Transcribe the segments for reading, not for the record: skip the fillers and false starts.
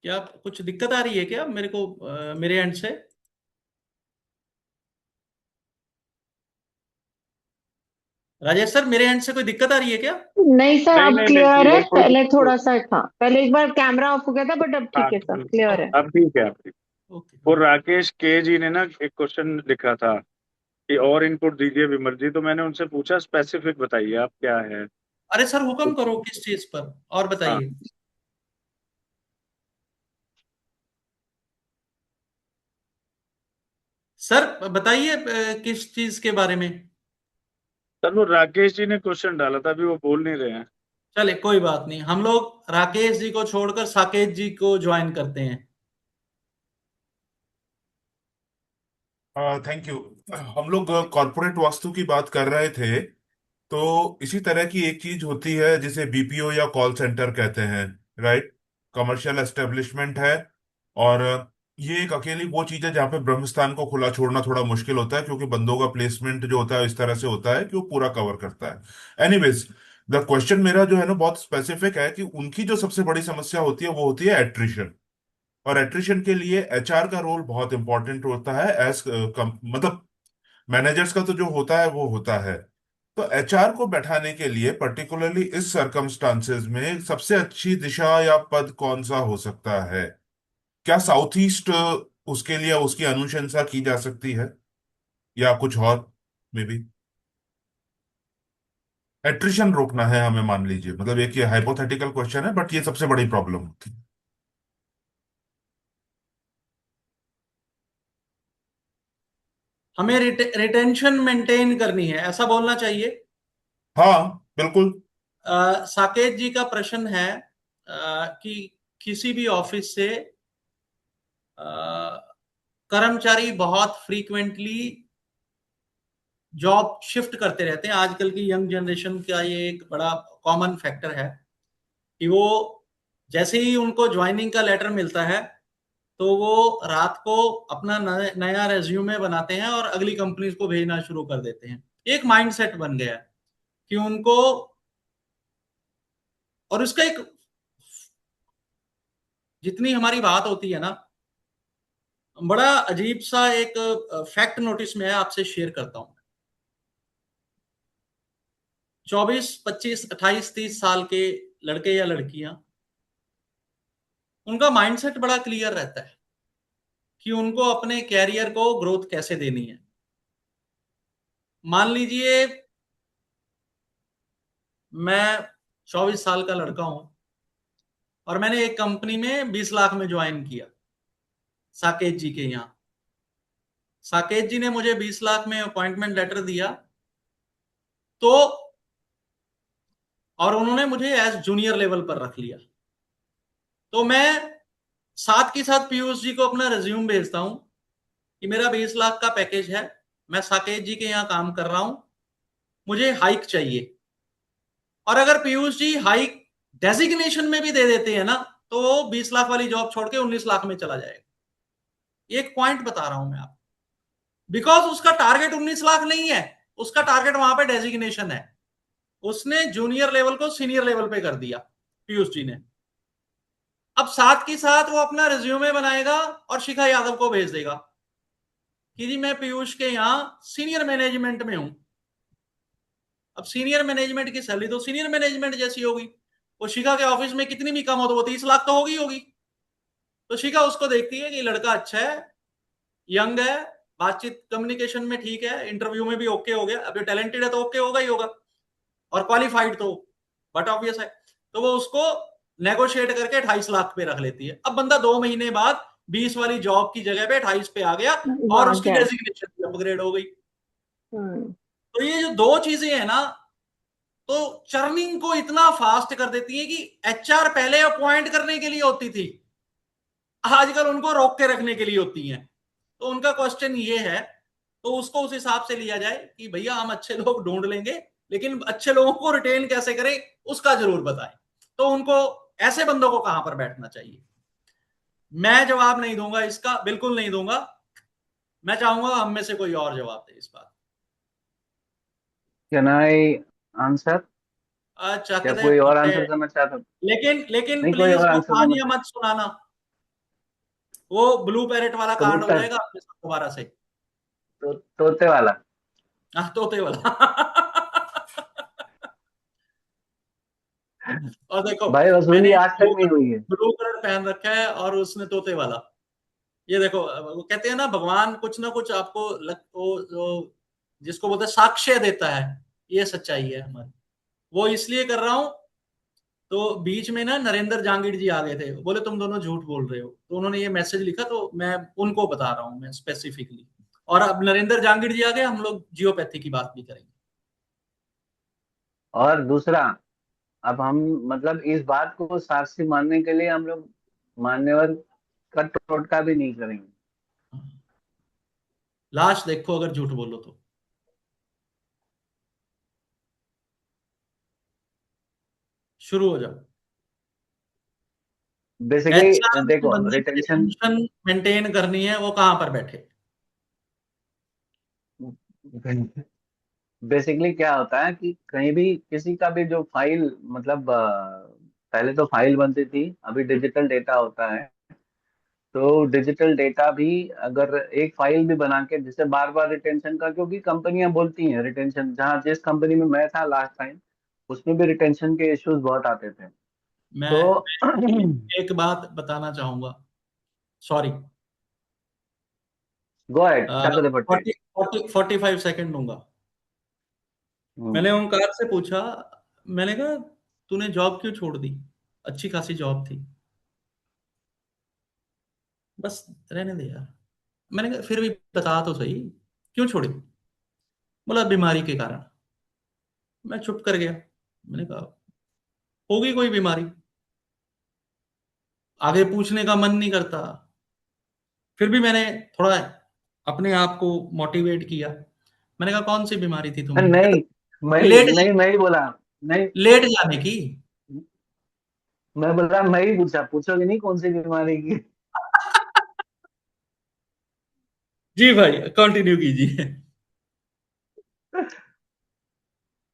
क्या कुछ दिक्कत आ रही है क्या मेरे को, मेरे एंड से? राजेश सर, मेरे एंड से कोई दिक्कत आ रही है क्या? नहीं सर, नहीं अब नहीं नहीं, क्लियर है। ये कोई पहले थोड़ा सा था, पहले एक बार कैमरा ऑफ हो गया था, बट अब हाँ, ठीक है सर, क्लियर है। अब ठीक है, अब ठीक। ओके। वो राकेश के जी ने ना एक क्वेश्चन लिखा था कि और इनपुट दीजिए विमल जी, तो मैंने उनसे पूछा स्पेसिफिक बताइए आप क्या है। अरे सर, तो हुक्म करो, किस चीज पर और हाँ, बताइए। सर बताइए, किस चीज के बारे में? सर वो राकेश जी ने क्वेश्चन डाला था, अभी वो बोल नहीं रहे हैं। चले, कोई बात नहीं, हम लोग राकेश जी को छोड़कर साकेत जी को ज्वाइन करते हैं। Thank you. हम लोग कॉरपोरेट वास्तु की बात कर रहे थे। तो इसी तरह की एक चीज होती है जिसे बीपीओ या कॉल सेंटर कहते हैं। राइट। कमर्शियल एस्टेब्लिशमेंट है। और ये एक अकेली वो चीज है जहाँ पे ब्रह्मस्थान को खुला छोड़ना थोड़ा मुश्किल होता है, क्योंकि बंदों का प्लेसमेंट जो होता है इस तरह से होता है कि वो पूरा कवर करता है। एनीवेज, द क्वेश्चन मेरा जो है ना बहुत स्पेसिफिक है कि उनकी जो सबसे बड़ी समस्या होती है वो होती है एट्रिशन। और एट्रिशन के लिए एचआर का रोल बहुत इंपॉर्टेंट होता है। मतलब मैनेजर्स का तो जो होता है वो होता है। तो एचआर को बैठाने के लिए पर्टिकुलरली इस सर्कमस्टांसेस में सबसे अच्छी दिशा या पद कौन सा हो सकता है? क्या साउथ ईस्ट उसके लिए उसकी अनुशंसा की जा सकती है, या कुछ और मे बी? एट्रिशन रोकना है हमें, मान लीजिए, मतलब एक ये हाइपोथेटिकल क्वेश्चन है, बट ये सबसे बड़ी प्रॉब्लम होती है। हमें रिटेंशन मेंटेन करनी है, ऐसा बोलना चाहिए। हाँ, बिल्कुल। साकेत जी का प्रश्न है कि किसी भी ऑफिस से कर्मचारी बहुत फ्रीक्वेंटली जॉब शिफ्ट करते रहते हैं। आजकल की यंग जनरेशन का ये एक बड़ा कॉमन फैक्टर है कि वो जैसे ही उनको ज्वाइनिंग का लेटर मिलता है, तो वो रात को अपना नया रेज्यूमे बनाते हैं और अगली कंपनीज को भेजना शुरू कर देते हैं। एक माइंडसेट बन गया है कि उनको, और उसका एक, जितनी हमारी बात होती है ना, बड़ा अजीब सा एक फैक्ट नोटिस में आपसे शेयर करता हूं। 24 25 28 30 साल के लड़के या लड़कियां, उनका माइंडसेट बड़ा क्लियर रहता है कि उनको अपने कैरियर को ग्रोथ कैसे देनी है। मान लीजिए मैं 24 साल का लड़का हूं और मैंने एक कंपनी में 20 लाख में ज्वाइन किया, साकेत जी के यहाँ। साकेत जी ने मुझे 20 लाख में अपॉइंटमेंट लेटर दिया, तो और उन्होंने मुझे एज जूनियर लेवल पर रख लिया। तो मैं साथ के साथ पीयूष जी को अपना रिज्यूम भेजता हूं कि मेरा 20 लाख का पैकेज है, मैं साकेत जी के यहाँ काम कर रहा हूं, मुझे हाइक चाहिए। और अगर पीयूष जी हाइक डेजिग्नेशन में भी दे देते हैं ना, तो वो 20 लाख वाली जॉब छोड़ के 19 लाख में चला जाएगा। एक पॉइंट बता रहा हूं मैं आपको, बिकॉज उसका टारगेट 19 लाख नहीं है, उसका टारगेट वहां पे डेजिग्नेशन है। उसने जूनियर लेवल को सीनियर लेवल पे कर दिया, पीयूष जी ने। अब साथ के साथ वो अपना रिज्यूमे बनाएगा और शिखा यादव को भेज देगा कि जी मैं पीयूष के यहां सीनियर मैनेजमेंट में हूं। अब सीनियर मैनेजमेंट की सैलरी तो सीनियर मैनेजमेंट जैसी होगी, वो शिखा के ऑफिस में कितनी भी कम हो तो वो 30 लाख तो होगी होगी। तो शिखा उसको देखती है कि लड़का अच्छा है, यंग है, बातचीत कम्युनिकेशन में ठीक है, इंटरव्यू में भी ओके हो गया, अब ये टैलेंटेड है तो ओके होगा ही होगा, और क्वालिफाइड तो बट ऑब्वियस है। तो वो उसको नेगोशिएट करके 28 लाख पे रख लेती है। अब बंदा 2 महीने बाद 20 वाली जॉब की जगह पे 28 पे आ गया वो और आ उसकी गया। डेजिग्नेशन भी अपग्रेड हो गई। हम्म। तो ये जो दो चीजें हैं ना, तो चर्निंग को इतना फास्ट कर देती है कि एचआर पहले अपॉइंट करने के लिए होती थी, आजकल उनको रोक के रखने के लिए होती हैं। तो उनका क्वेश्चन ये है, तो उसको उस हिसाब से लिया जाए कि भैया हम अच्छे लोग ढूंढ लेंगे, लेकिन अच्छे लोगों को रिटेन कैसे करें उसका जरूर बताएं। तो उनको, ऐसे बंदों को कहां पर बैठना चाहिए? मैं जवाब नहीं दूंगा इसका, बिल्कुल नहीं दूंगा। मैं चाहूंगा हम में से कोई और जवाब दे इस बात। Can I answer? क्या चकदे कोई और बकदे, आंसर करना चाहता? लेकिन नहीं, कोई प्लीज और वो आंसर करना कहानियां चाहता? मत सुनाना। वो ब्लू पैरेट वाला कार्ड हो कबूतर, जाएगा आपके साथ दोबारा से। तोते वाला। तोते वाला। और देखो भाई वसूली मैंने आज तक नहीं हुई है। ब्लू कलर पहन रखा है और उसने तोते वाला। ये देखो वो कहते हैं ना भगवान कुछ ना कुछ आपको जिसको बोलते हैं साक्ष्य देता है। ये सच्चाई है हमारी। वो इसलिए कर रहा हूं, तो बीच में ना नरेंद्र जांगिड़ जी आ गए थे, बोले तुम दोनों झूठ बोल रहे हो, तो उन्होंने ये मैसेज लिखा, तो मैं उनको बता रहा हूं मैं स्पेसिफिकली। और अब नरेंद्र जांगिड़ जी आ गए, हम लोग जियोपैथी की बात भी करेंगे। और दूसरा, अब हम मतलब इस बात को साक्षी मानने के लिए हम लोग मान्यवर का टोटका भी नहीं करेंगे। लास्ट देखो अगर झूठ बोलो तो। शुरू हो जाओ। बेसिकली एचआर में देखो, बंदे की रिटेंशन रिटेंशन मेंटेन करनी है, वो कहां पर बैठे? बेसिकली क्या होता है कि कहीं भी किसी का भी जो फाइल मतलब पहले तो फाइल बनती थी, अभी डिजिटल डेटा होता है। तो डिजिटल डेटा भी अगर एक फाइल भी बना के जिसे बार बार रिटेंशन का, क्योंकि कंपनियां बोलती हैं रिटेंशन, जहाँ जिस कंपनी में मैं था लास्ट टाइम उसमें भी रिटेंशन के इश्यूज बहुत आते थे। मैं तो एक बात बताना चाहूंगा, सॉरी। गो अहेड, चक दे फटे। 45 सेकंड दूंगा। हम्म। मैंने ओंकार से पूछा, मैंने कहा तूने जॉब क्यों छोड़ दी? अच्छी खासी जॉब थी। बस रहने दे यार। मैंने कहा फिर भी बता तो सही, क्यों छोड़ी? बोला बीमारी के कारण। मैं चुप कर गया। मैंने कहा होगी कोई बीमारी, आगे पूछने का मन नहीं करता। फिर भी मैंने थोड़ा अपने आप को मोटिवेट किया। मैंने कहा कौन सी बीमारी थी तुम्हें? नहीं, मैं कहता नहीं मैं ही बोला। नहीं, लेट जाने की। मैं बोल रहा मैं ही पूछा, पूछोगे नहीं कौन सी बीमारी की। जी भाई कंटिन्यू कीजिए।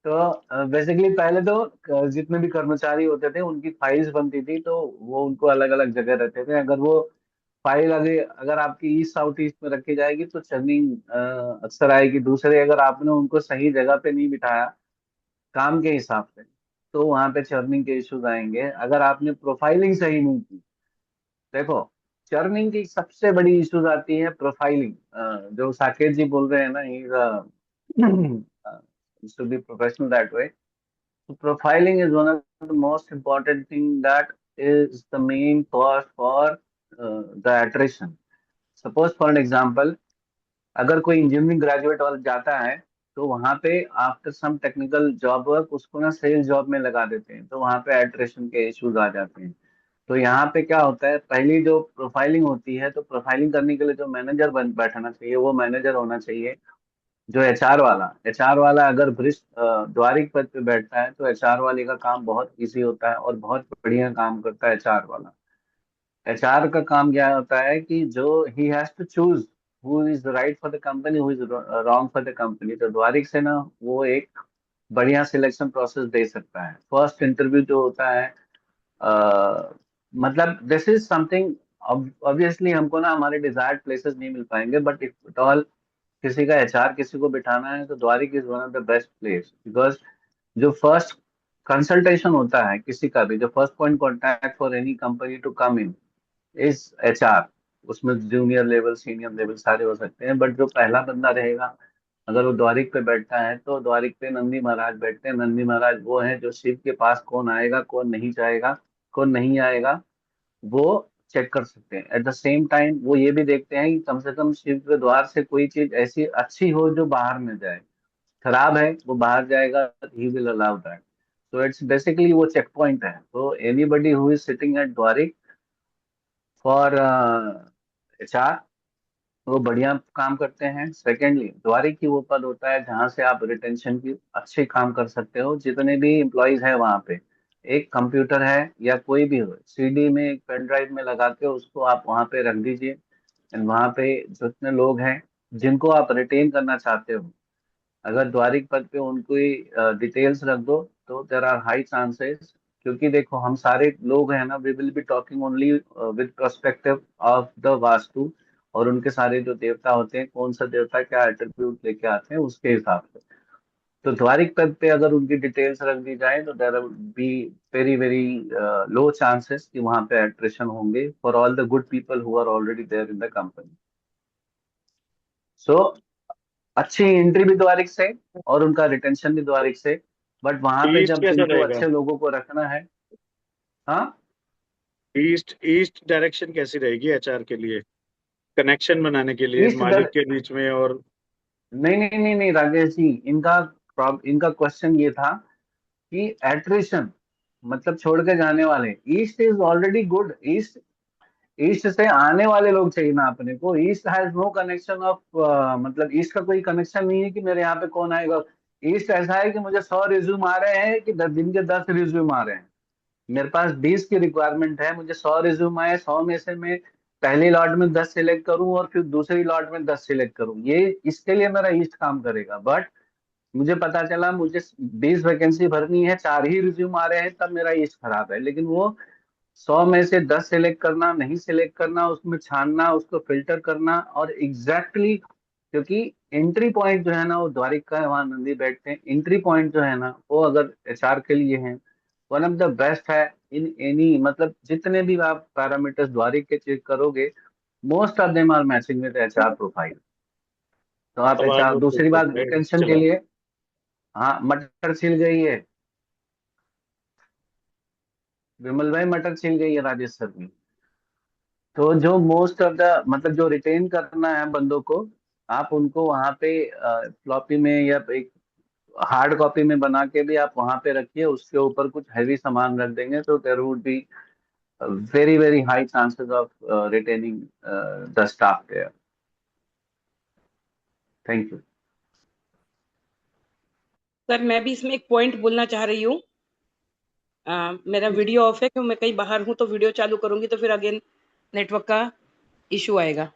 तो बेसिकली पहले तो जितने भी कर्मचारी होते थे उनकी फाइल्स बनती थी, तो वो उनको अलग अलग जगह रहते थे। अगर वो फाइल अगर अगर आपकी ईस्ट साउथ ईस्ट में रखी जाएगी तो चर्निंग अक्सर आएगी। दूसरे, अगर आपने उनको सही जगह पे नहीं बिठाया काम के हिसाब से, तो वहां पे चर्निंग के इश्यूज आएंगे। अगर आपने प्रोफाइलिंग सही नहीं की, देखो चर्निंग की सबसे बड़ी इश्यूज आती है प्रोफाइलिंग। जो साकेत जी बोल रहे हैं ना, he to be professional that way. Profiling is one of the most important thing that is the main cause for the attrition. Suppose for an example, अगर कोई इंजीनियरिंग ग्रेजुएट और जाता है, तो वहां पे after some technical job work उसको ना सेल्स जॉब में लगा देते हैं, तो वहां पे एट्रिशन के इश्यूज आ जाते हैं। तो यहाँ पे क्या होता है, पहली जो प्रोफाइलिंग होती है, तो प्रोफाइलिंग करने के लिए जो मैनेजर बन बैठना चाहिए वो मैनेजर होना चाहिए जो एचआर वाला अगर वरिष्ठ द्वारिक पद पे बैठता है, तो एचआर वाले का काम बहुत इजी होता है और बहुत बढ़िया काम करता है एचआर वाला। एचआर का काम क्या होता है कि जो he has to choose who is right for the company, who is wrong for the company. तो द्वारिक से ना वो एक बढ़िया सिलेक्शन प्रोसेस दे सकता है। फर्स्ट इंटरव्यू जो होता है, मतलब दिस इज समथिंग, ऑब्वियसली हमको ना हमारे डिजायर्ड प्लेसेस नहीं मिल पाएंगे, बट इफ एट ऑल किसी का एचआर किसी को बिठाना है, तो Dwarik is one of the best place. Because जो फर्स्ट कंसल्टेशन होता है किसी का भी, जो first point contact for any company to come in is HR. उसमें जूनियर लेवल सीनियर लेवल सारे हो सकते हैं, बट जो पहला बंदा रहेगा, अगर वो द्वारिक पे बैठता है, तो द्वारिक पे नंदी महाराज बैठते हैं। नंदी महाराज वो हैं जो शिव के पास कौन आएगा कौन नहीं जाएगा, कौन नहीं आएगा, वो चेक कर सकते हैं। एट द सेम टाइम वो ये भी देखते हैं कि कम से कम शिव के द्वार से कोई चीज ऐसी अच्छी हो जो बाहर न जाए। खराब है वो बाहर जाएगा, ही विल अलाउ दैट। तो इट्स बेसिकली वो चेक पॉइंट है। तो anybody who is sitting at Dwarik for HR, वो बढ़िया काम करते हैं। सेकेंडली, द्वारिक ही वो पद होता है जहां से आप रिटेंशन की अच्छे काम कर सकते हो। जितने भी एम्प्लॉयज हैं वहां पे, एक कंप्यूटर है या कोई भी हो, सीडी में एक पेन ड्राइव में लगा के उसको आप वहां पे रख दीजिए। एंड वहां पे जितने लोग हैं जिनको आप रिटेन करना चाहते हो, अगर द्वारिक पद पे उनको डिटेल्स रख दो, तो देर आर हाई चांसेस क्योंकि देखो हम सारे लोग हैं ना, we will be talking only with perspective of the vastu, और उनके सारे जो देवता होते हैं, कौन सा देवता क्या एट्रीब्यूट लेके आते हैं उसके हिसाब से। तो द्वारिक पद पे अगर उनकी डिटेल्स रख दी जाए तो there be very very low chances कि वहां पे एट्रिशन होंगे for all the good people who are already there in the company. So अच्छी एंट्री भी द्वारिक से और उनका रिटेंशन भी द्वारिक से, बट वहां पे ईस्ट जब कैसे इनको रहेगा? अच्छे लोगों को रखना है। हाँ, ईस्ट ईस्ट डायरेक्शन कैसी रहेगी एचआर के लिए, कनेक्शन बनाने के लिए ईस्ट मालिक के बीच में? और नहीं नहीं नहीं नहीं राजेश जी, इनका क्वेश्चन ये था कि एट्रिशन मतलब छोड़ के जाने वाले, east is already good. East east से आने वाले लोग चाहिए ना अपने को। East has no connection of, मतलब ईस्ट का कोई कनेक्शन नहीं है कि मेरे यहाँ पे कौन आएगा। ईस्ट ऐसा है कि मुझे 100 रिज्यूम आ रहे हैं कि 10 दिन के 10 रिज्यूम आ रहे हैं। मेरे पास 20 की रिक्वायरमेंट है, मुझे 100 रिज्यूम आए, 100 में से मैं पहली लॉट में 10 सिलेक्ट करूं और फिर दूसरी लॉट में 10 सिलेक्ट करूं, ये इसके लिए मेरा ईस्ट काम करेगा। बट मुझे पता चला मुझे 20 वैकेंसी भरनी है, 4 ही रिज्यूम आ रहे हैं, तब मेरा ईस्ट खराब है। लेकिन वो 100 में से 10 सिलेक्ट करना, नहीं सिलेक्ट करना, उसमें छानना, उसको फिल्टर करना, और एग्जैक्टली क्योंकि एंट्री पॉइंट जो है ना वो द्वारिका है, वहां नंदी बैठते हैं। एंट्री पॉइंट जो है ना वो अगर एचआर के लिए है, वन ऑफ द बेस्ट है इन एनी, मतलब जितने भी आप पैरामीटर्स द्वारिक के चेक करोगे, most of them are matching with HR profile. तो आप आवाज एचआर, बहुत दूसरी बात रिटेंशन के चला। लिए, हाँ मटर छिल गई है विमल भाई, मटर छिल गई है राजेश सर की। तो जो मोस्ट ऑफ द मतलब जो रिटेन करना है बंदों को, आप उनको वहां पे फ्लॉपी में या एक हार्ड कॉपी में बना के भी आप वहां पे रखिए, उसके ऊपर कुछ हैवी सामान रख देंगे तो there would be very very high chances of retaining the staff there. Thank you. Sir मैं भी इसमें एक पॉइंट बोलना चाह रही हूँ। मेरा वीडियो ऑफ है क्योंकि मैं कहीं बाहर हूँ, तो वीडियो चालू करूंगी तो फिर अगेन नेटवर्क का इशू आएगा।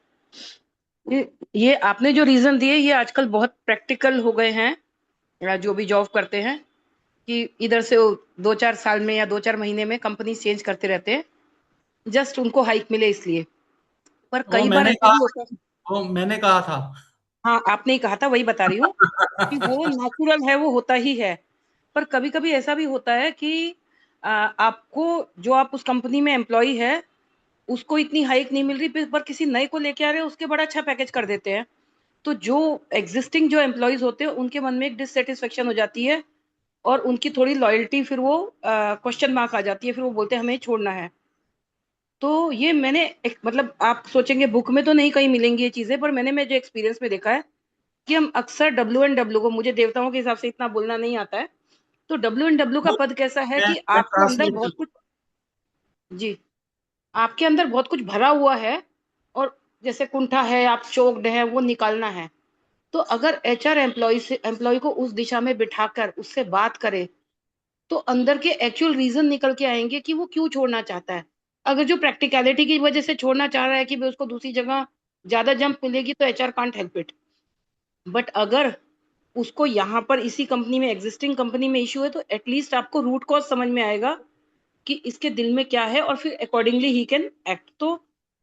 ये आपने जो रीजन दिए ये आजकल बहुत प्रैक्टिकल हो गए हैं, जो भी जॉब करते हैं, कि इधर से 2-4 साल में या 2-4 महीने में कंपनी चेंज करते रहते हैं, जस्ट उनको हाइक मिले इसलिए। पर वो कई बार मैंने ऐसा कहा भी होता है। वो मैंने कहा था। हाँ, आपने ही कहा था, वही बता रही हूँ कि वो नेचुरल है, वो होता ही है। पर कभी कभी ऐसा भी होता है कि आपको, जो आप उस कंपनी में एम्प्लॉय है, उसको इतनी हाइक नहीं मिल रही, पर किसी नए को लेके आ रहे हैं, उसके बड़ा अच्छा पैकेज कर देते हैं। तो जो एग्जिस्टिंग जो एम्प्लॉयज होते हैं उनके मन में एक डिससेटिस्फेक्शन हो जाती है, और उनकी थोड़ी लॉयल्टी फिर वो क्वेश्चन मार्क आ जाती है, फिर वो बोलते हैं हमें छोड़ना है। तो ये मैंने मतलब आप सोचेंगे बुक में तो नहीं कहीं मिलेंगी ये चीजें, पर मैं जो एक्सपीरियंस में देखा है कि हम अक्सर W&W को, मुझे देवताओं के हिसाब से इतना बोलना नहीं आता है, तो W&W का पद कैसा है कि मैं आपके अंदर ट्रांसलेट बहुत कुछ, जी, आपके अंदर बहुत कुछ भरा हुआ है, और जैसे कुंठा है, आप चोक्ड है, वो निकालना है। तो अगर HR एम्प्लॉय को उस दिशा में बिठाकर उससे बात करे, तो अंदर के एक्चुअल रीजन निकल के आएंगे कि वो क्यों छोड़ना चाहता है। अगर जो प्रैक्टिकलिटी की वजह से छोड़ना चाह रहा है कि भाई उसको दूसरी जगह ज्यादा जंप मिलेगी, तो HR can't help it. But अगर उसको यहाँ पर इसी कंपनी में, एग्जिस्टिंग कंपनी में इशू है, तो एटलीस्ट आपको रूट कॉज समझ में आएगा कि इसके दिल में क्या है, और फिर अकॉर्डिंगली ही कैन एक्ट। तो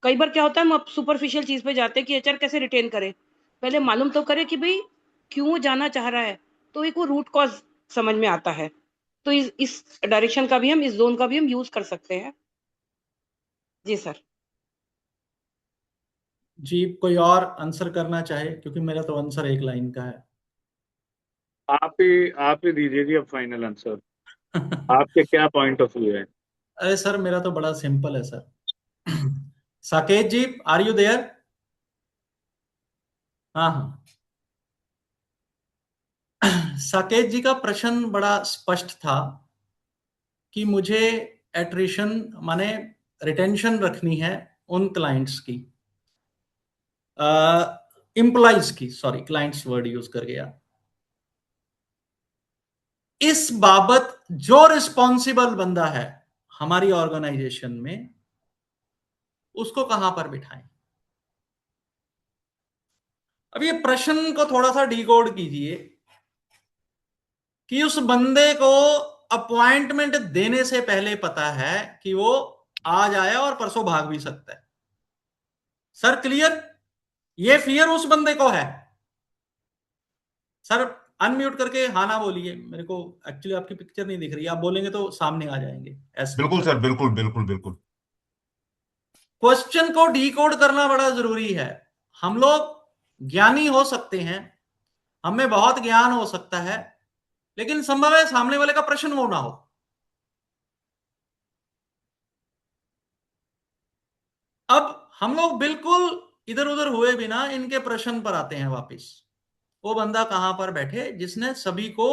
कई बार क्या होता है, हम सुपरफिशियल चीज पे जाते हैं कि HR कैसे रिटेन करे, पहले मालूम तो करे कि भाई क्यों जाना चाह रहा है, तो एक वो रूट कॉज समझ में आता है। तो इस डायरेक्शन का भी हम, इस जोन का भी हम यूज कर सकते हैं। जी सर। जी, कोई और आंसर करना चाहे, क्योंकि मेरा तो आंसर एक लाइन का है। आप ही दीजिए जी अब फाइनल आंसर। आपके क्या पॉइंट ऑफ व्यू है? अरे सर, मेरा तो बड़ा सिंपल है sir. Saket ji, are you there? हाँ हाँ। साकेत जी का प्रश्न बड़ा स्पष्ट था कि मुझे एट्रिशन माने रिटेंशन रखनी है उन क्लाइंट्स की, एम्प्लॉइज की, सॉरी क्लाइंट्स वर्ड यूज कर गया। इस बाबत जो रिस्पॉन्सिबल बंदा है हमारी ऑर्गेनाइजेशन में, उसको कहां पर बिठाएं? अब ये प्रश्न को थोड़ा सा डिकोड कीजिए कि उस बंदे को अपॉइंटमेंट देने से पहले पता है कि वो आज आया और परसों भाग भी सकता है। Sir clear? ये फियर उस बंदे को है। सर अनम्यूट करके हाँ ना बोलिए, मेरे को एक्चुअली आपकी पिक्चर नहीं दिख रही, आप बोलेंगे तो सामने आ जाएंगे ऐसे। बिल्कुल सर, बिल्कुल बिल्कुल बिल्कुल। क्वेश्चन को डिकोड करना बड़ा जरूरी है। हम लोग ज्ञानी हो सकते हैं, हमें बहुत ज्ञान हो सकता है, लेकिन संभव है सामने वाले का प्रश्न वो ना हो। अब हम लोग बिल्कुल इधर उधर हुए बिना इनके प्रश्न पर आते हैं वापस। वो बंदा कहां पर बैठे जिसने सभी को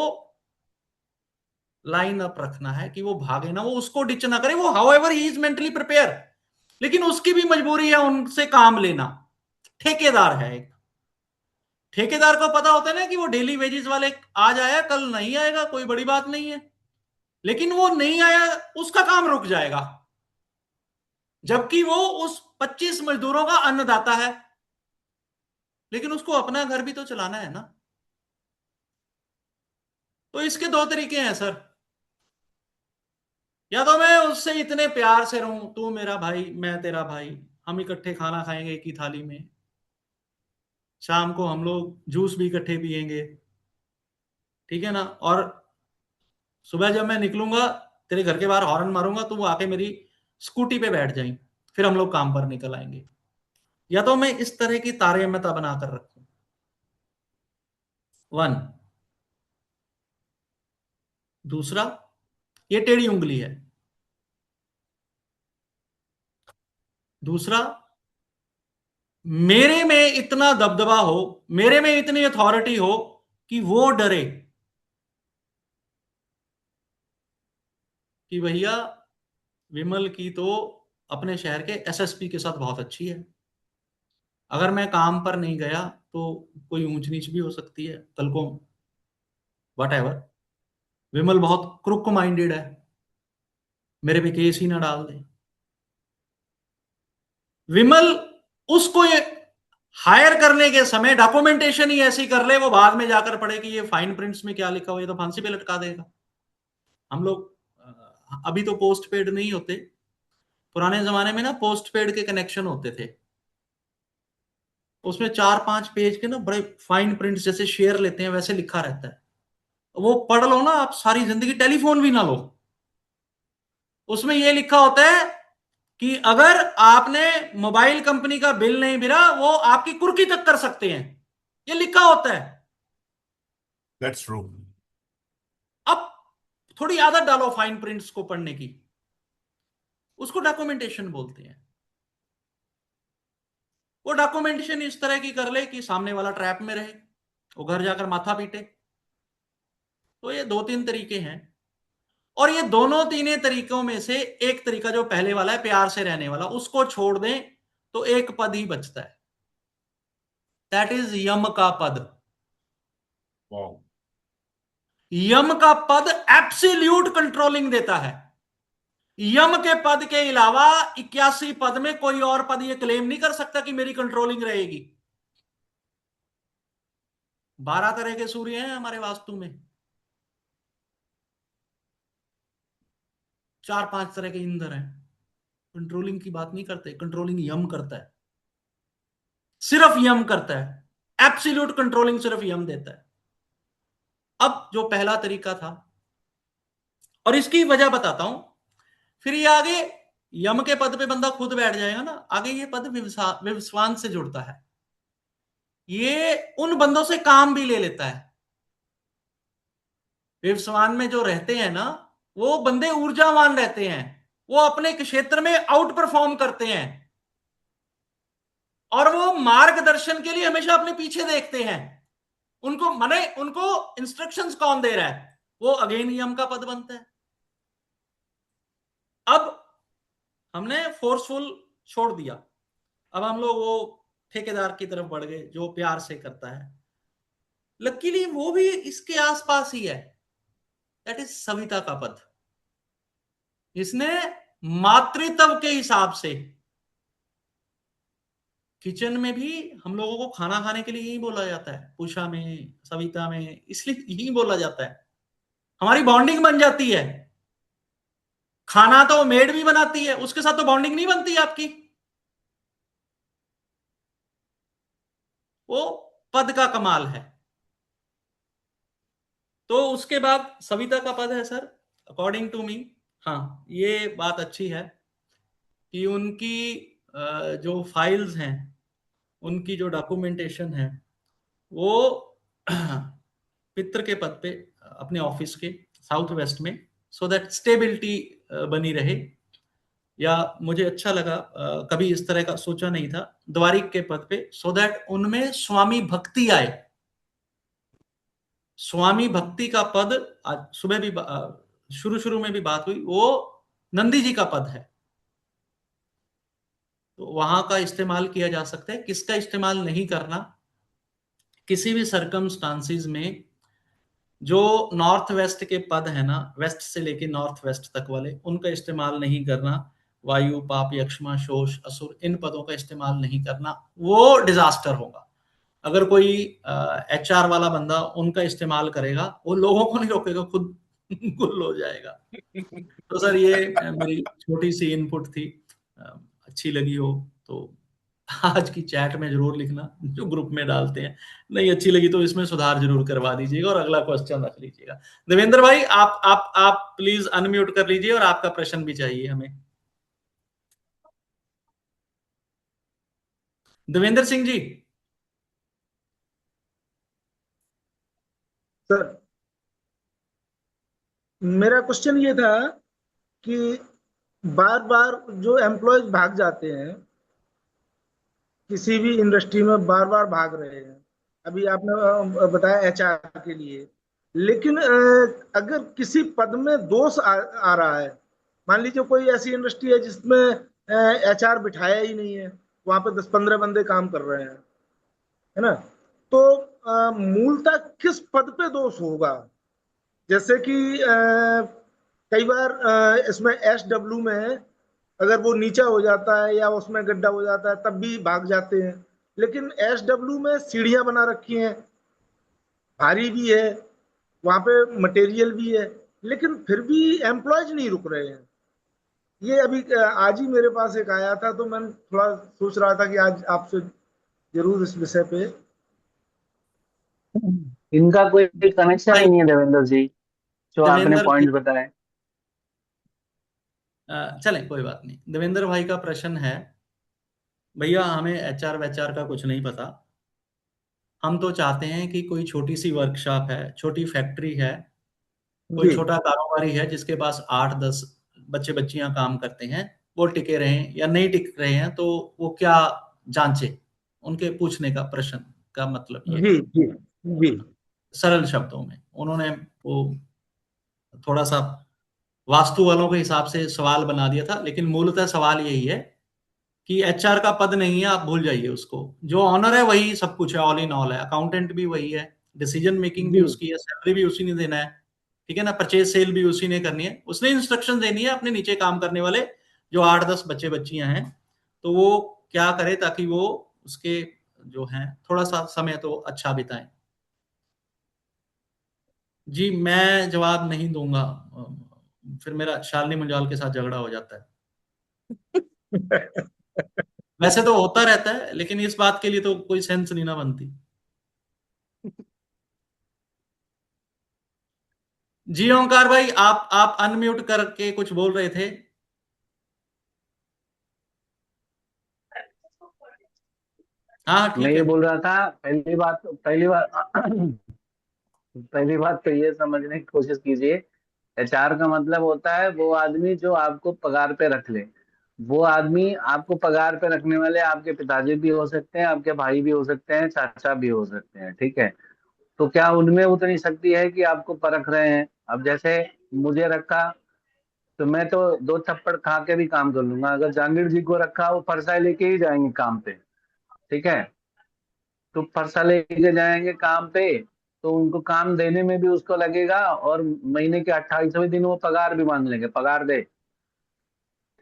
लाइन अप रखना है कि वो भागे ना, वो उसको डिच ना करे, वो however he is mentally prepare, लेकिन उसकी भी मजबूरी है उनसे काम लेना। ठेकेदार है एक, ठेकेदार को पता होता है ना कि वो डेली वेजेस वाले आज आया कल नहीं आएगा, कोई बड़ी बात नहीं है, लेकिन वो नहीं आया उसका काम रुक जाएगा, जबकि वो उस 25 मजदूरों का अन्नदाता है, लेकिन उसको अपना घर भी तो चलाना है ना। तो इसके दो तरीके हैं सर, या तो मैं उससे इतने प्यार से रहूं, तू मेरा भाई मैं तेरा भाई, हम इकट्ठे खाना खाएंगे एक ही थाली में, शाम को हम लोग जूस भी इकट्ठे पिएंगे, ठीक है ना, और सुबह जब मैं निकलूंगा तेरे घर के बाहर हॉर्न मारूंगा तो वो आके मेरी स्कूटी पे बैठ जाएं, फिर हम लोग काम पर निकल आएंगे। या तो मैं इस तरह की तारतम्यता बनाकर रखूं। वन, दूसरा ये टेढ़ी उंगली है। दूसरा, मेरे में इतना दबदबा हो, मेरे में इतनी अथॉरिटी हो कि वो डरे कि भैया विमल की तो अपने शहर के एसएसपी के साथ बहुत अच्छी है, अगर मैं काम पर नहीं गया तो कोई ऊंच नीच भी हो सकती है कल को, वट एवर, विमल बहुत क्रुक माइंडेड है, मेरे पे केस ही ना डाल दे। विमल उसको ये हायर करने के समय डॉक्यूमेंटेशन ही ऐसी कर ले, वो बाद में जाकर पढ़े कि ये फाइन प्रिंट्स में क्या लिखा हुआ, ये तो फांसी पे लटका देगा। हम लोग अभी तो पोस्ट पेड नहीं होते, पुराने जमाने में ना पोस्ट पेड के कनेक्शन होते थे, उसमें 4-5 पेज के ना बड़े फाइन प्रिंट जैसे शेयर लेते हैं वैसे लिखा रहता है, वो पढ़ लो ना आप सारी जिंदगी, टेलीफोन भी ना लो। उसमें ये लिखा होता है कि अगर आपने मोबाइल कंपनी का बिल नहीं भरा वो आपकी कुर्की तक कर सकते हैं, ये लिखा होता है। That's true. अब थोड़ी आदत डालो फाइन प्रिंट्स को पढ़ने की, उसको डॉक्यूमेंटेशन बोलते हैं। वो डॉक्यूमेंटेशन इस तरह की कर ले कि सामने वाला ट्रैप में रहे, वो घर जाकर माथा पीटे। तो ये 2-3 तरीके हैं, और ये दोनों तीनों तरीकों में से एक तरीका जो पहले वाला है प्यार से रहने वाला, उसको छोड़ दें तो एक पद ही बचता है, दैट इज यम का पद। वाओ। यम का पद एब्सोल्यूट कंट्रोलिंग देता है। यम के पद के अलावा 81 पद में कोई और पद ये क्लेम नहीं कर सकता कि मेरी कंट्रोलिंग रहेगी। 12 तरह के सूर्य हैं हमारे वास्तु में, 4-5 तरह के इंद्र हैं। कंट्रोलिंग की बात नहीं करते, कंट्रोलिंग यम करता है, सिर्फ यम करता है, एब्सोल्यूट कंट्रोलिंग सिर्फ यम देता है। अब जो पहला तरीका था, और इसकी वजह बताता हूं, फिर ये आगे यम के पद पे बंदा खुद बैठ जाएगा ना, आगे ये पद विवस्वान से जुड़ता है, ये उन बंदों से काम भी ले लेता है। विवस्वान में जो रहते हैं ना वो बंदे ऊर्जावान रहते हैं, वो अपने क्षेत्र में आउट परफॉर्म करते हैं, और वो मार्गदर्शन के लिए हमेशा अपने पीछे देखते हैं। उनको माने उनको इंस्ट्रक्शंस कौन दे रहा है, वो अगेन यम का पद बनता है। अब हमने फोर्सफुल छोड़ दिया, अब हम लोग वो ठेकेदार की तरफ बढ़ गए जो प्यार से करता है। लकीली वो भी इसके आसपास ही है, दैट इज सविता का पद। इसने मातृत्व के हिसाब से, किचन में भी हम लोगों को खाना खाने के लिए यही बोला जाता है, पूषा में, सविता में, इसलिए यही बोला जाता है। हमारी बॉन्डिंग बन जाती है। खाना तो मेड भी बनाती है, उसके साथ तो बॉन्डिंग नहीं बनती आपकी। वो पद का कमाल है। तो उसके बाद सविता का पद है सर, अकॉर्डिंग टू मी। हाँ, ये बात अच्छी है कि उनकी जो फाइल्स हैं, उनकी जो डॉक्यूमेंटेशन है, वो पित्र के पद पे अपने ऑफिस के साउथ वेस्ट में, सो दैट स्टेबिलिटी बनी रहे। या मुझे अच्छा लगा, कभी इस तरह का सोचा नहीं था, द्वारिक के पद पे, सो दैट उनमें स्वामी भक्ति आए। स्वामी भक्ति का पद आज सुबह भी शुरू शुरू में भी बात हुई, वो नंदी जी का पद है। तो वहां का इस्तेमाल किया जा सकता है। किसका इस्तेमाल नहीं करना, किसी भी सरकमस्टांसिस में जो नॉर्थ वेस्ट के पद है ना, वेस्ट से लेके नॉर्थ वेस्ट तक वाले, उनका इस्तेमाल नहीं करना। वायु, पाप, यक्ष्मा, शोष, असुर, इन पदों का इस्तेमाल नहीं करना, वो डिजास्टर होगा। अगर कोई HR वाला बंदा उनका इस्तेमाल करेगा, वो लोगों को नहीं रोकेगा, खुद गुल हो जाएगा। तो सर ये मेरी छोटी सी इनपुट थी। अच्छी लगी हो तो आज की चैट में जरूर लिखना, जो ग्रुप में डालते हैं। नहीं अच्छी लगी तो इसमें सुधार जरूर करवा दीजिएगा और अगला क्वेश्चन रख लीजिएगा। देवेंद्र भाई, आप प्लीज अनम्यूट कर लीजिए और आपका प्रश्न भी चाहिए हमें। देवेंद्र सिंह जी। सर, मेरा क्वेश्चन ये था कि बार बार जो एम्प्लॉयज भाग जाते हैं, किसी भी इंडस्ट्री में बार बार भाग रहे हैं, अभी आपने बताया HR के लिए, लेकिन अगर किसी पद में दोष आ रहा है, मान लीजिए कोई ऐसी इंडस्ट्री है जिसमें HR बिठाया ही नहीं है, वहां पे 10-15 बंदे काम कर रहे हैं, है ना, तो मूलतः किस पद पे दोष होगा? जैसे कि कई बार इसमें SW में अगर वो नीचा हो जाता है या उसमें गड्ढा हो जाता है तब भी भाग जाते हैं, लेकिन SW में सीढ़ियां बना रखी हैं, भारी भी है, वहां पे मटेरियल भी है, लेकिन फिर भी एम्प्लॉयज नहीं रुक रहे हैं। ये अभी आज ही मेरे पास एक आया था, तो मैं थोड़ा सोच रहा था कि आज आपसे जरूर इस विषय पे। इनका कोई कनेक्शन ही नहीं है देवेंद्र जी, जो आपने देवेंद्र पॉइंट बताए। चले कोई बात नहीं। देवेंद्र भाई का प्रश्न है, भैया हमें HR वेचआर का कुछ नहीं पता, हम तो चाहते हैं कि कोई छोटी सी वर्कशॉप है, छोटी फैक्ट्री है, कोई जी छोटा कारोबारी है जिसके पास 8-10 बच्चे बच्चियां काम करते हैं, वो टिके रहें या नहीं टिक रहे हैं, तो वो क्या जांचे। उनके पूछने का प्रश्न का मतलब ये जी है। जी जी सरल शब्दों में उन्होंने वो थोड़ा सा वास्तु वालों के हिसाब से सवाल बना दिया था, लेकिन मूलतः सवाल यही है कि HR का पद नहीं है, आप भूल जाइए उसको। जो ऑनर है वही सब कुछ है, ऑल इन ऑल है। अकाउंटेंट भी वही है, डिसीजन मेकिंग भी जी उसकी है, सैलरी भी उसी ने देना है, ठीक है ना, परचेज सेल भी उसी ने करनी है, उसने इंस्ट्रक्शन देनी है अपने नीचे काम करने वाले जो 8-10 बच्चे बच्चियां हैं, तो वो क्या करे ताकि वो उसके जो है थोड़ा सा समय तो अच्छा बिताएं। जी मैं जवाब नहीं दूंगा, फिर मेरा शालिनी मुंजाल के साथ झगड़ा हो जाता है। वैसे तो होता रहता है, लेकिन इस बात के लिए तो कोई सेंस नहीं ना बनती। जी ओंकार भाई, आप अनम्यूट करके कुछ बोल रहे थे। हाँ मैं ठीक ये है। बोल रहा था, पहली बात तो ये समझने की कोशिश कीजिए, HR का मतलब होता है वो आदमी जो आपको पगार पे रख ले। वो आदमी आपको पगार पे रखने वाले आपके पिताजी भी हो सकते हैं, आपके भाई भी हो सकते हैं, चाचा भी हो सकते हैं, ठीक है। तो क्या उनमें उतनी शक्ति है कि आपको परख रहे हैं? अब जैसे मुझे रखा, तो मैं तो 2 थप्पड़ खा के भी काम कर लूंगा। अगर जहांगीर जी को रखा, वो फरसा लेके ही जाएंगे काम पे, ठीक है। तो फरसा लेके जाएंगे काम पे, तो उनको काम देने में भी उसको लगेगा, और महीने के 28वें दिन वो पगार भी मांग लेंगे, पगार दे,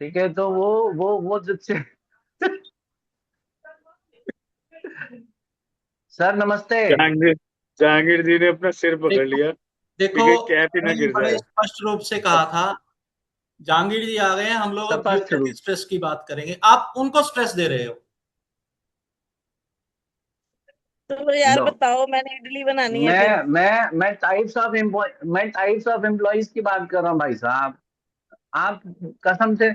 ठीक है। तो वो जो सर नमस्ते। जहांगीर जहांगीर जी ने अपना सिर एक पकड़ लिया। देखो कहीं कैप ही ना मैंने गिर बड़े जाए। स्पष्ट रूप से कहा था, जहांगीर जी आ गए हैं, हम लोग अब स्पष्ट यूनिट रूप स्ट्रेस की बात करेंगे, आप उनको स्ट्रेस दे रहे हो। तो यार लो, बताओ, मैंने इडली बनानी है फिर। मैं टाइप्स ऑफ एम्प्लॉयज की बात कर रहा हूँ भाई साहब। आप कसम से,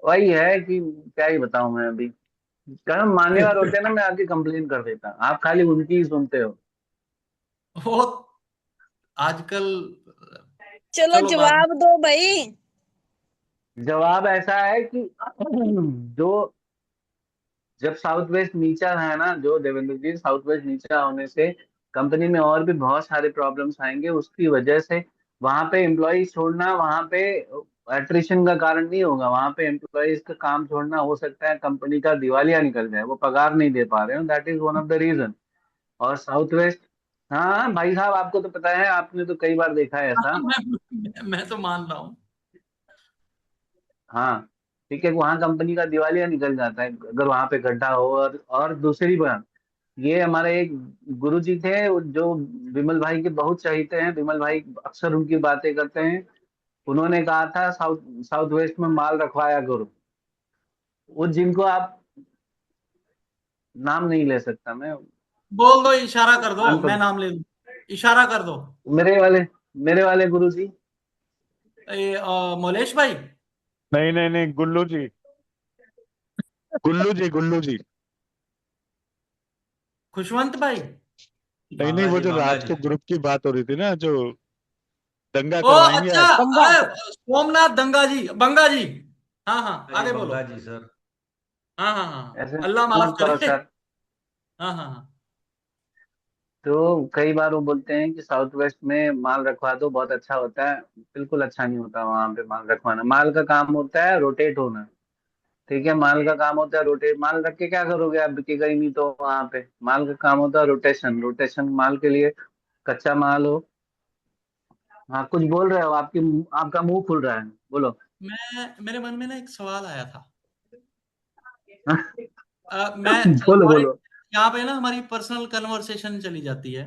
वही है कि क्या ही बताऊं मैं अभी। कर्म मान्यवर होते हैं ना, मैं आपकी कंप्लेन कर देता, आप खाली उनकी ही सुनते हो। वो आजकल, चलो चलो बाद में। जवाब दो भाई। जवाब ऐसा है कि जो जब साउथ वेस्ट नीचा है ना, जो देवेंद्र जी, साउथ वेस्ट नीचा होने से कंपनी में और भी बहुत सारे प्रॉब्लम्स आएंगे, उसकी वजह से वहां पे एम्प्लॉय छोड़ना, वहां पे एट्रिशन का कारण नहीं होगा, वहां पे एम्प्लॉयज का काम छोड़ना हो सकता है कंपनी का दिवालिया निकल जाए, वो पगार नहीं दे पा रहे हो, that is one of the reason. और साउथ वेस्ट, हाँ भाई साहब, आपको तो पता है, आपने तो कई बार देखा है ऐसा। मैं तो मान रहा हूँ। हाँ, ठीक है, वहाँ कंपनी का दिवालिया निकल जाता है अगर वहां पे गड्ढा हो। और दूसरी बात, ये हमारे एक गुरु जी थे जो विमल भाई के बहुत चाहते हैं, विमल भाई अक्सर उनकी बातें करते हैं। उन्होंने कहा था साउथ साउथ वेस्ट में माल रखवाया करो। वो जिनको आप, नाम नहीं ले सकता मैं, बोल दो, इशारा कर दो, मैं अनपढ़, नाम ले लूं, इशारा कर दो। मेरे वाले गुरु जी। मोलेश भाई। नहीं नहीं नहीं, गुल्लू जी, गुल्लू जी, गुल्लू जी। खुशवंत भाई। नहीं नहीं, वो जो रात को ग्रुप की बात हो रही थी ना, जो दंगा ओ करवाएंगे अच्छा, आज। बंगा। सोमनाथ दंगा जी, बंगा जी। हाँ हाँ, अरे आगे बोलो। बंगा जी सर। हाँ हाँ हाँ, ऐसे अल्लाह माफ मत करो करे। सर। हाँ हाँ हाँ। तो कई बार वो बोलते हैं कि साउथ वेस्ट में माल रखवा दो, बहुत अच्छा होता है। बिल्कुल अच्छा नहीं होता वहां पे माल रखवाना। माल का काम होता है रोटेट होना, ठीक है, माल का काम होता है रोटेट। माल रख के क्या करोगे, आप बिकेगा ही नहीं तो वहां पे। माल का काम होता है रोटेशन, रोटेशन माल के लिए, कच्चा माल हो। हाँ, कुछ बोल रहे हो, आपका मुंह खुल रहा है, बोलो। मेरे मन में ना एक सवाल आया था। मैं बोलो हमारे बोलो। यहाँ पे ना हमारी पर्सनल कन्वर्सेशन चली जाती है।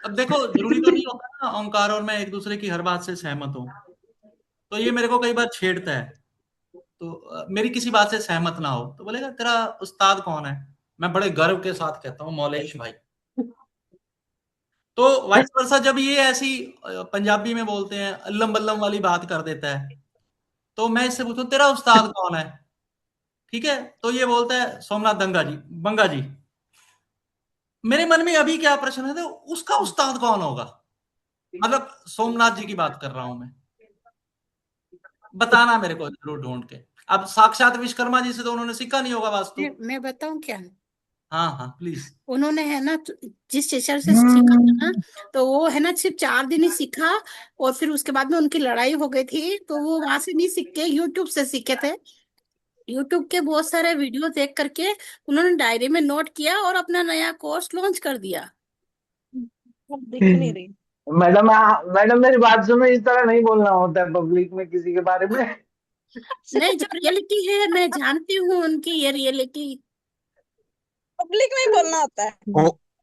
अब देखो, जरूरी तो नहीं होता ना ओंकार और मैं एक दूसरे की हर बात से सहमत हूँ। तो ये मेरे को कई बार छेड़ता है। तो मेरी किसी बात से सहमत ना हो तो बोलेगा तेरा उस्ताद कौन है। मैं बड़े गर्व के साथ कहता हूँ मौलेश भाई। तो वाइस वर्सा जब ये ऐसी पंजाबी में बोलते हैं, अल्लम बल्लम वाली बात कर देता है, तो मैं इससे पूछूं तेरा उस्ताद कौन है। ठीक है, तो ये बोलता है सोमनाथ दंगा जी, बंगा जी। मेरे मन में अभी क्या प्रश्न है, तो उसका उस्ताद कौन होगा। मतलब सोमनाथ जी की बात कर रहा हूं मैं। बताना मेरे को जरूर ढूंढ के। अब साक्षात विश्वकर्मा जी से तो उन्होंने सीखा नहीं होगा वास्तु। मैं बताऊं क्या। हाँ हाँ प्लीज। उन्होंने है ना जिस टीचर से सीखा था ना, तो वो है ना सिर्फ 4 दिन ही सीखा। और फिर उसके बाद में उनकी लड़ाई हो गई थी, तो वो वहां से नहीं सीख के यूट्यूब से सीखे थे। यूट्यूब के बहुत सारे वीडियो देख करके उन्होंने डायरी में नोट किया और अपना नया कोर्स लॉन्च कर दिया। अब दिख नहीं रही। मैडम, मैडम मेरी बात सुनो, इस तरह नहीं बोलना होता है पब्लिक में किसी के बारे में। नहीं, जो रियलिटी है मैं जानती हूँ उनकी ये रियलिटी। पब्लिक में ही बोलना होता है।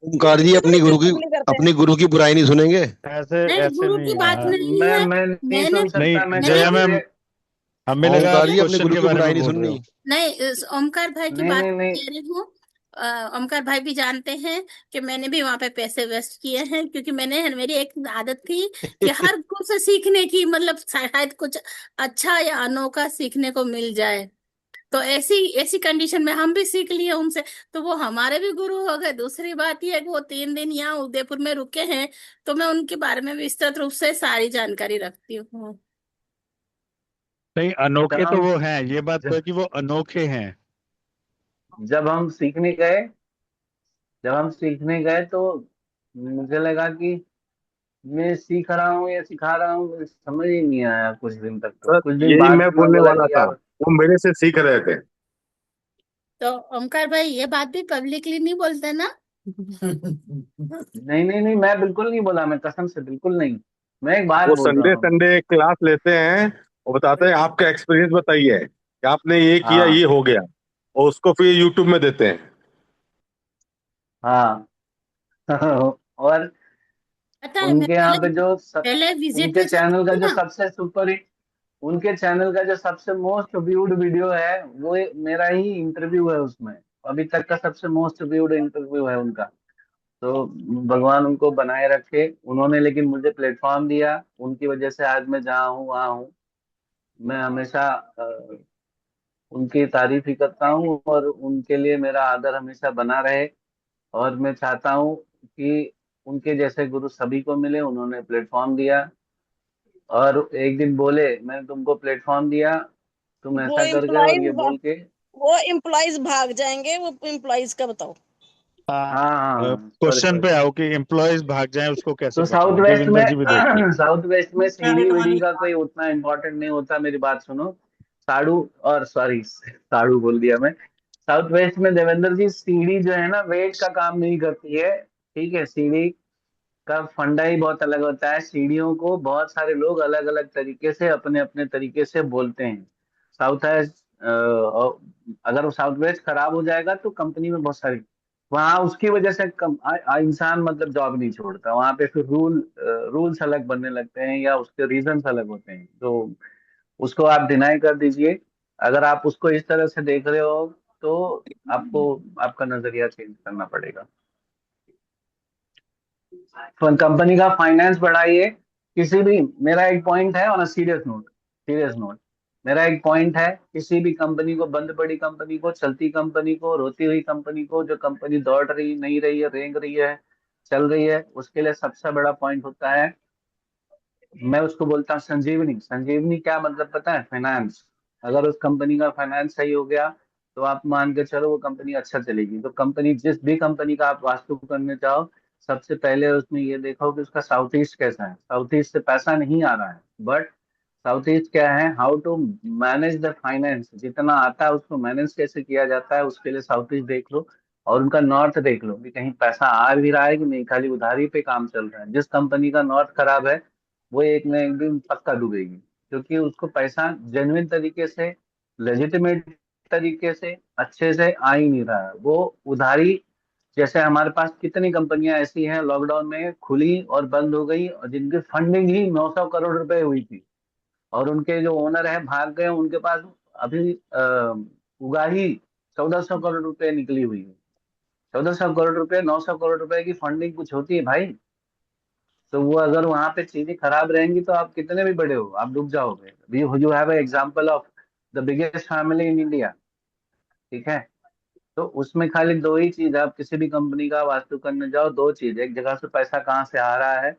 ओंकार जी, थोड़ी चुगली करते हैं। अपनी गुरु की बुराई नहीं सुनेंगे। ऐसे नहीं, ऐसे गुरु की नहीं बात यार। नहीं है। मैं नहीं मैंने सुन नहीं सकता, मैं जया मैंने मैम, हमें लगा आप ओंकार जी, अपने क्वेश्चन गुरु के की बारे बुराई में नहीं बोल रहे सुननी। हो। नहीं, ओमकार भाई की नहीं बात नहीं नहीं। कह रही हूँ। ओमकार भाई भी जानते हैं कि मैंने भी वहां पे पैसे वेस्ट किए हैं, क्योंकि मेरी एक आदत थी कि हर गुरु से सीखने की, मतलब शायद कुछ अच्छा या अनोखा सीखने को मिल जाए। तो ऐसी ऐसी कंडीशन में हम भी सीख लिए उनसे। तो वो हमारे भी गुरु हो गए। दूसरी बात ये है कि वो 3 दिन यहाँ उदयपुर में रुके हैं, तो मैं उनके बारे में विस्तृत रूप से सारी जानकारी रखती हूँ। नहीं, जब अनोखे तो हम वो हैं, ये बात तो है जब, कि वो अनोखे हैं। जब हम सीखने गए जब हम सीखने गए तो मुझे लगा कि मैं सीख रहा हूँ या सिखा रहा हूँ, मुझे समझ ही नहीं आया कुछ दिन तक। तो सर कुछ दिन यही बाद मैं मैं बोलने बोला वाला कि था, यार, वो मेरे से सीख रहे थे। तो ओमकार भाई ये बात भी पब्लिकली नहीं बोलते ना। नहीं नहीं नहीं, मैं बिल्कुल नहीं बोला, मैं कसम से बिल्कुल नहीं। मैं एक बात वो बोल रहा संडे हूँ। संडे क्लास लेते हैं और बताते हैं आपका एक्सपीरियंस बताइए कि आपने ये किया, हाँ ये हो गया, और उसको फिर यूट्यूब में देते हैं। हाँ। और पता है, मैं उनके यहाँ पे जो पहले विजिट उनके पे जाती चैनल का थी जो ना, सबसे सुपर हिट, उनके चैनल का जो सबसे मोस्ट व्यूड वीडियो है वो मेरा ही इंटरव्यू है उसमें। अभी तक का सबसे मोस्ट व्यूड इंटरव्यू है उनका। तो भगवान उनको बनाए रखे, उन्होंने लेकिन मुझे प्लेटफॉर्म दिया, उनकी वजह से आज मैं जहाँ हूँ वहाँ हूँ। मैं हमेशा उनकी तारीफ ही करता हूँ और उनके लिए मेरा आदर हमेशा बना रहे। और मैं चाहता हूँ कि उनके जैसे गुरु सभी को मिले। उन्होंने प्लेटफॉर्म दिया और एक दिन बोले मैंने तुमको प्लेटफॉर्म दिया, तुम वो ऐसा कर गए, और ये बोल के। एम्प्लॉइज भाग जाएंगे, वो एम्प्लॉइज का बताओ। हाँ हाँ, सॉरी क्वेश्चन सॉरी। पे आओ कि एम्प्लॉयज भाग जाएं उसको कैसे तो साउथ पकड़ें, वेस्ट में देवेंद्र जी भी देखिए। साउथ वेस्ट में सीढ़ी क्रेडिट वीढ़ी वाली का कोई उतना इम्पोर्टेंट नहीं होता। मेरी बात सुनो। साड़ू और सॉरी साड़ू बोल दिया मैं। साउथ वेस्ट में देवेंद्र जी सीढ़ी जो है ना वेट का काम नहीं करती है। ठीक है, सीढ़ी का फंडा ही बहुत अलग होता है। सीढ़ियों को बहुत सारे लोग अलग अलग तरीके से अपने अपने तरीके से बोलते हैं। साउथ वेस्ट अगर साउथ वेस्ट खराब हो जाएगा तो कंपनी में बहुत सारी वहाँ उसकी वजह से इंसान मतलब जॉब नहीं छोड़ता वहाँ पे। फिर रूल्स अलग बनने लगते हैं या उसके रीजंस अलग होते हैं। तो उसको आप डिनाई कर दीजिए। अगर आप उसको इस तरह से देख रहे हो तो आपको आपका नजरिया चेंज करना पड़ेगा। कंपनी का फाइनेंस बढ़ाइए। किसी भी मेरा एक पॉइंट है ऑन अ सीरियस नोट मेरा एक पॉइंट है, किसी भी कंपनी को, बंद पड़ी कंपनी को, चलती कंपनी को, रोती हुई कंपनी को, जो कंपनी दौड़ रही नहीं रही है, रेंग रही है, चल रही है, उसके लिए सबसे बड़ा पॉइंट होता है, मैं उसको बोलता हूँ संजीवनी। संजीवनी क्या मतलब पता है? फाइनेंस। अगर उस कंपनी का फाइनेंस सही हो गया तो आप मान के चलो वो कंपनी अच्छा चलेगी। तो कंपनी, जिस भी कंपनी का आप वास्तु करने चाहो, सबसे पहले उसमें ये देखो कि उसका साउथ ईस्ट कैसा है। साउथ ईस्ट से पैसा नहीं आ रहा है, बट साउथ ईस्ट क्या है, how to manage the finance, जितना आता है उसको मैनेज कैसे किया जाता है, उसके लिए साउथ ईस्ट देख लो। और उनका नॉर्थ देख लो कि कहीं पैसा आ भी रहा है कि नहीं, खाली उधारी पे काम चल रहा है। जिस कंपनी का नॉर्थ खराब है वो एक न एक दिन पक्का डूबेगी, क्योंकि उसको पैसा जेन्युइन तरीके से, लेजिटिमेट तरीके से, अच्छे से आ ही नहीं रहा है। वो उधारी, जैसे हमारे पास कितनी कंपनियां ऐसी हैं लॉकडाउन में खुली और बंद हो गई, और जिनकी फंडिंग ही 900 करोड़ रुपए हुई थी, और उनके जो ओनर है भाग गए, उनके पास अभी उगाही 1400 करोड़ रुपए निकली हुई है। 1400 करोड़ रुपए, 900 करोड़ रुपए की फंडिंग कुछ होती है भाई? तो वो अगर वहां पे चीजें खराब रहेंगी तो आप कितने भी बड़े हो आप डूब जाओगे। You have example of the biggest family in India. ठीक है, तो उसमें खाली दो ही चीज, आप किसी भी कंपनी का वास्तु करने जाओ, दो चीज, एक जगह से पैसा कहाँ से आ रहा है,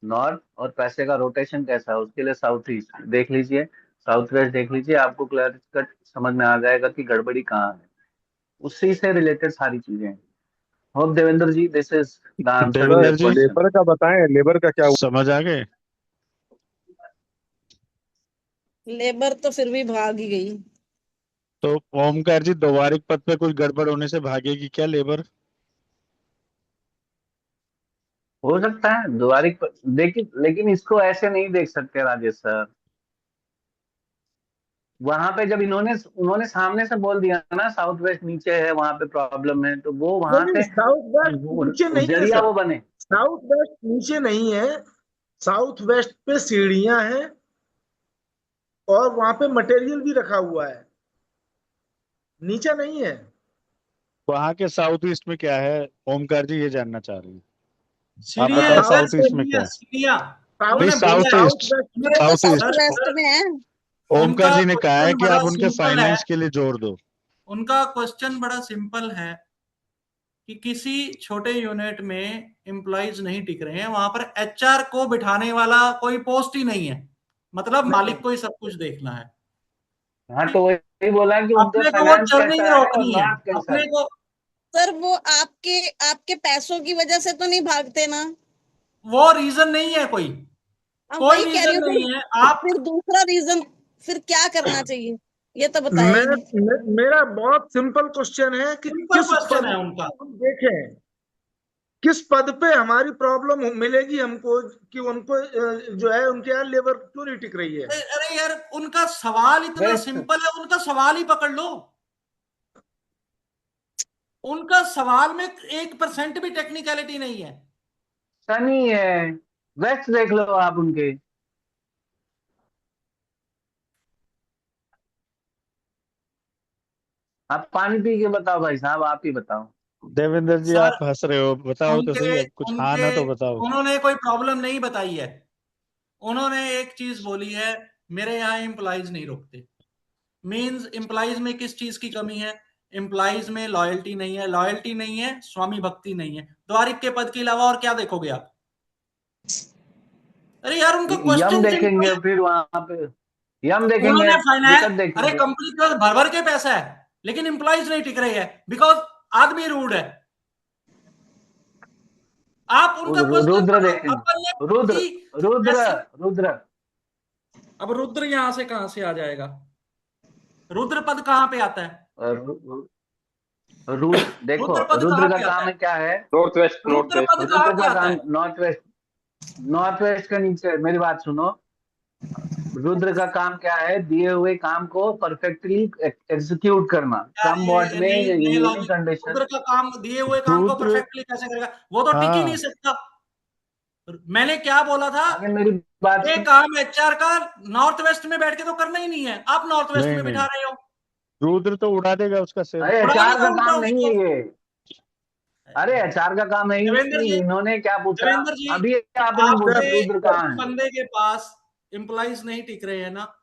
नॉर्थ, और पैसे का रोटेशन कैसा है, उसके लिए साउथ ईस्ट देख लीजिए, साउथ वेस्ट देख लीजिए, आपको क्लियर कट समझ में आ जाएगा कि गड़बड़ी कहाँ है। उसी से रिलेटेड सारी चीजें हैं। Hope Devendra ji this is the answer to your Devendra ji question. Labour का बताएं, लेबर का क्या हुआ? समझ आ गए? लेबर तो फिर भी भाग ही गई। तो ओमकार जी, दोबारिक पद पे कुछ गड़बड़ होने से भागेगी क्या लेबर? हो सकता है द्वारिक लेकिन लेकिन इसको ऐसे नहीं देख सकते राजेश सर। वहां पे जब इन्होंने उन्होंने सामने से बोल दिया ना साउथ वेस्ट नीचे है, वहां पे प्रॉब्लम है, तो वो वहां नहीं, से साउथ वेस्ट नीचे नहीं है जरिया सर। वो बने। साउथ वेस्ट नीचे नहीं है। साउथ वेस्ट पे सीढ़ियां हैं और वहां पे मटेरियल भी रखा हुआ है, नीचे नहीं है। वहां के साउथ ईस्ट में क्या है ओमकार जी, ये जानना चाह रही हूँ। आप सीढ़ियां बताओ हैं सर, साउथ ईस्ट में क्या है। सीढ़ियां। नहीं, उन्होंने साउथ बोला है, ईस्ट, वो तो साउथ साउथ ईस्ट। वेस्ट में है। ओमकार उनका जी ने कहा है क्वेश्चन कि बड़ा आप उनके सिंपल है। फाइनेंस के लिए जोर दो। उनका क्वेश्चन बड़ा सिंपल है कि किसी छोटे यूनिट में एम्प्लॉइज नहीं टिक रहे हैं, वहां पर एचआर को बिठाने वाला कोई पोस्ट ही नहीं है, मतलब मालिक को ही सब कुछ देखना है। हाँ, तो वही बोला कि उनका अपने को वो फाइनेंस जर्नी कैसा है और रोकनी है, नॉर्थ कैसा अपने है। को सर वो आपके आपके पैसों की वजह से तो नहीं भागते ना। वो रीजन नहीं है, कोई हम कोई वही कह रही रीजन हूँ, नहीं है। आप फिर दूसरा रीजन फिर क्या करना चाहिए, ये तो बताया मैं ही नहीं। मेरा बहुत सिंपल क्वेश्चन है कि सिंपल किस क्वेश्चन पद है को उनका। हम देखें, किस पद पे हमारी प्रॉब्लम मिलेगी हमको, कि उनको जो है उनके यहाँ लेबर क्यों नहीं टिक रही है। अरे यार, उनका सवाल इतना वेस्ट सिंपल है, उनका सवाल ही पकड़ लो। उनका सवाल में 1% भी टेक्निकलिटी नहीं है। सनी है। वेस्ट देख लो आप उनके। आप पानी पी के बताओ भाई साहब, आप ही बताओ। देवेंद्र जी सर आप हंस रहे हो, बताओ तो सही, उनके अब कुछ हाँ उनके ना तो बताओ। उन्होंने कोई प्रॉब्लम नहीं बताई है। उन्होंने एक चीज बोली है, मेरे यहाँ एम्प्लॉइज नहीं रुकते। मींस एम्प्लॉइज में किस चीज की कमी है? एम्प्लॉइज में लॉयल्टी नहीं है, लॉयल्टी नहीं है, स्वामी भक्ति नहीं है। द्वारिक के पद के अलावा और क्या देखोगे आप? अरे यार उनका यम क्वेश्चन देखेंगे, फिर वहां पे यम देखेंगे, उन्होंने फाइनेंस, विकट अरे देखेंगे। कंपनी के भर भर के पैसा है लेकिन एम्प्लॉइज नहीं टिक रही है बिकॉज आदमी रूड है। आप उनका क्वेश्चन रुद्र पढ़ो, देखेंगे, अपन ने रुद्र रुद्र ऐसे। रुद्र अब रुद्र यहां से कहां से आ जाएगा? रुद्र पद कहां पे आता है? देखो रुद्र पद रुद्र कहां का पे आता काम है? है क्या है? North west, north Rudra west. पद कहां रुद्र पे का आता काम है? नॉर्थ वेस्ट का नीचे। मेरी बात सुनो, रुद्र का काम क्या है? दिए हुए काम को परफेक्टली एग्जीक्यूट करना, यार कम वॉट ये में नई नई यूनिक लॉजिक। कंडीशन। रुद्र का काम दिए हुए काम को रुद्र, परफेक्टली कैसे करेगा? वो तो टिक ही नहीं हाँ सकता। मैंने क्या बोला था? आगे मेरी बात ये सुन। काम एचआर का नॉर्थ वेस्ट में बैठ के तो करना ही नहीं है, आप नॉर्थ वेस्ट नहीं में नहीं, बिठा रहे हो। रुद्र तो उड़ा देगा उसका सिर। अरे उड़ा एचआर देगा का उल्टा काम नहीं है उसको। ये। अरे एचआर का काम है ही देवेंद्र नहीं। जी, इन्होंने क्या पूछा देवेंद्र जी, अभी? आपने पूछा आपसे रुद्र कहाँ उस है? बंदे के पास एम्प्लॉइज नहीं टिक रहे हैं ना,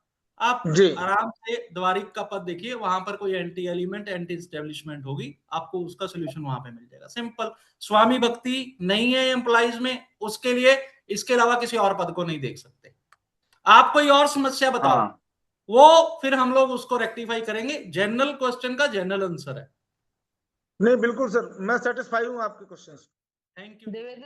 आप जी आराम से द्वारिक का पद देखिए, वहां पर कोई एंटी एलिमेंट, एंटी एस्टेब्लिशमेंट होगी, आपको उसका सोल्यूशन वहां पे मिल जाएगा। सिंपल। स्वामी भक्ति नहीं है एम्प्लॉइज में, उसके लिए इसके अलावा किसी और पद को नहीं देख सकते। आप कोई और समस्या बताओ, हाँ वो फिर हम लोग उसको रेक्टिफाई करेंगे। जनरल क्वेश्चन का जनरल आंसर है। नहीं बिल्कुल सर, मैं सेटिस्फाई हूँ आपके क्वेश्चन से। Thank you. देवेंद्र